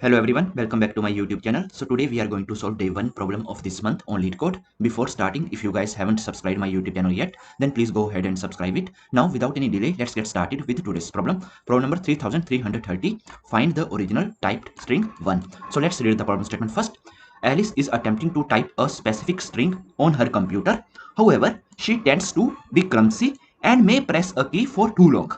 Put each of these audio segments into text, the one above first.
Hello everyone, welcome back to my YouTube channel. So today we are going to solve day 1 problem of this month on Leetcode. Before starting, if you guys haven't subscribed my YouTube channel yet, then please go ahead and subscribe it. Now without any delay, let's get started with today's problem. Problem number 3330. Find the original typed string 1. So let's read the problem statement first. Alice is attempting to type a specific string on her computer. However, she tends to be clumsy and may press a key for too long,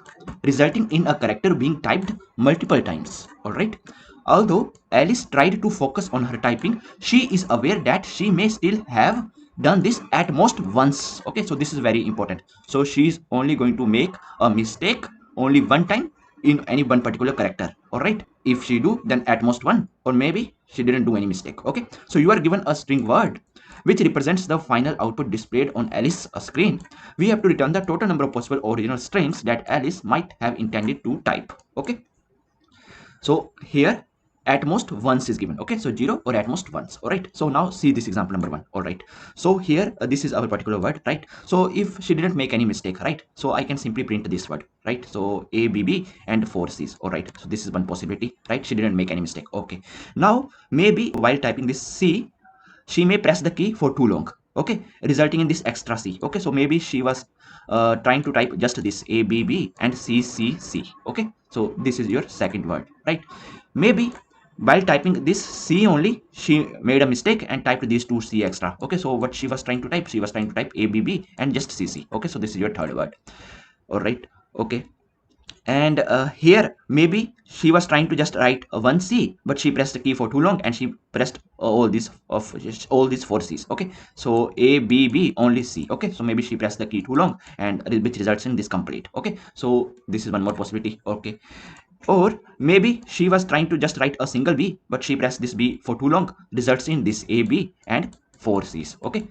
resulting in a character being typed multiple times. Alright. Although Alice tried to focus on her typing, she is aware that she may still have done this at most once. Okay, so this is very important. So she is only going to make a mistake only one time in any one particular character. Alright, if she do, then at most one, or maybe she didn't do any mistake. Okay, so you are given a string word which represents the final output displayed on Alice's screen. We have to return the total number of possible original strings that Alice might have intended to type. Okay, so here at most once is given. Okay, so 0 or at most once. All right, so now see this example number 1. All right, so here this is our particular word, right? So if she didn't make any mistake, right, so I can simply print this word, right? So a b b and 4 c's. All right, so this is one possibility, right? She didn't make any mistake. Okay, now maybe while typing this c, she may press the key for too long, okay, resulting in this extra c. Okay, so maybe she was trying to type just this a b b and c c c. Okay, so this is your second word, right? Maybe while typing this c only, she made a mistake and typed these two c extra. Okay, so what she was trying to type, she was trying to type a b b and just c c. Okay, so this is your third word. All right, okay, and here maybe she was trying to just write one c, but she pressed the key for too long and she pressed all these four c's. Okay, so a b b only c. Okay, so maybe she pressed the key too long and which results in this complete. Okay, so this is one more possibility. Okay, or maybe she was trying to just write a single b, but she pressed this b for too long, results in this a b and four c's. Okay,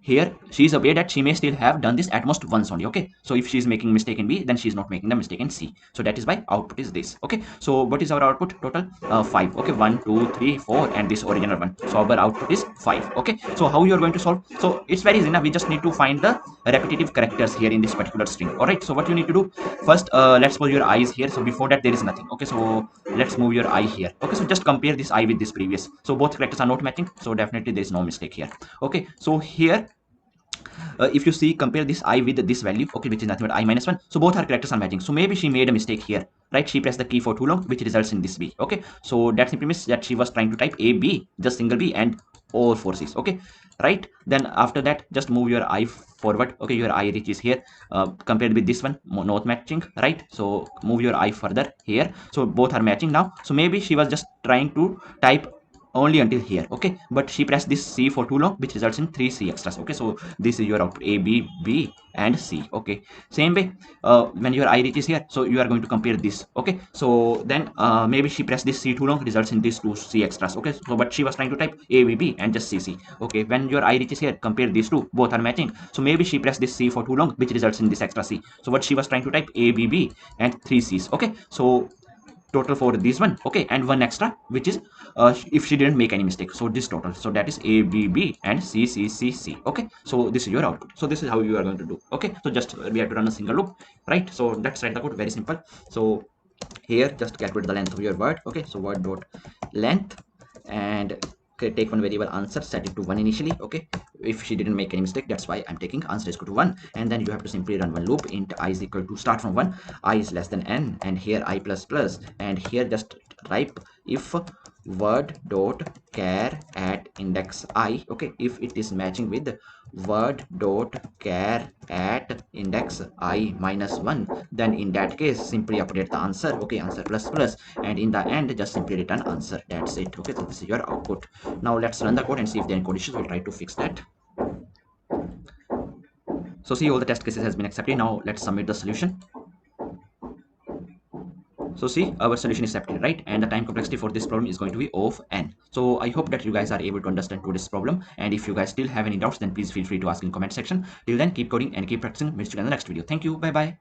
here she is aware that she may still have done this at most once only. Okay, so if she is making mistake in b, then she is not making the mistake in c, so that is why output is this. Okay, so what is our output total? 5. Okay, 1 2 3 4 and this original one, so our output is 5. Okay, so how you are going to solve? So it's very easy. Now we just need to find the repetitive characters here in this particular string. All right, so what you need to do first, let's move your eyes here. So before that there is nothing. Okay, so let's move your eye here. Okay, so just compare this eye with this previous. So both characters are not matching, so definitely there is no mistake here. Okay, so here if you see, compare this I with this value, okay, which is nothing but I minus 1. So both her characters are matching. So maybe she made a mistake here, right? She pressed the key for too long, which results in this B. Okay, so that simply means that she was trying to type A, B, just single B, and all four C's. Okay, right? Then after that, just move your I forward. Okay, your I reaches here. Compared with this one, not matching, right? So move your I further here. So both are matching now. So maybe she was just trying to type only until here. Okay, but she pressed this c for too long, which results in 3 c extras. Okay, so this is your output a b b and c. Okay, same way when your I reaches here, so you are going to compare this. Okay, so then maybe she pressed this c too long, results in this 2 c extras. Okay, so but she was trying to type a b b and just c c. Okay, when your I reaches here, compare these two, both are matching. So maybe she pressed this c for too long, which results in this extra c. So what she was trying to type a b b and 3 c's. Okay, so total for this one. Okay, and one extra, which is if she didn't make any mistake. So this total, so that is a b b and c c c c. Okay, so this is your output. So this is how you are going to do. Okay, so just we have to run a single loop, right? So let's write the code. Very simple. So here just calculate the length of your word. Okay, so word dot length, and okay, take one variable answer, set it to 1 initially. Okay, if she didn't make any mistake, that's why I'm taking answer is equal to 1, and then you have to simply run one loop. Int I is equal to, start from 1, I is less than n, and here I plus plus, and here just type if word dot char at index I. Okay, if it is matching with word dot char at index I minus 1, then in that case simply update the answer. Okay, answer plus plus, and in the end just simply return answer. That's it. Okay, so this is your output. Now let's run the code and see if there are any code issues. We'll try to fix that. So see, all the test cases has been accepted. Now let's submit the solution. So see, our solution is accepted, right? And the time complexity for this problem is going to be of n. So I hope that you guys are able to understand today's problem. And if you guys still have any doubts, then please feel free to ask in comment section. Till then, keep coding and keep practicing. Meet you in the next video. Thank you. Bye bye.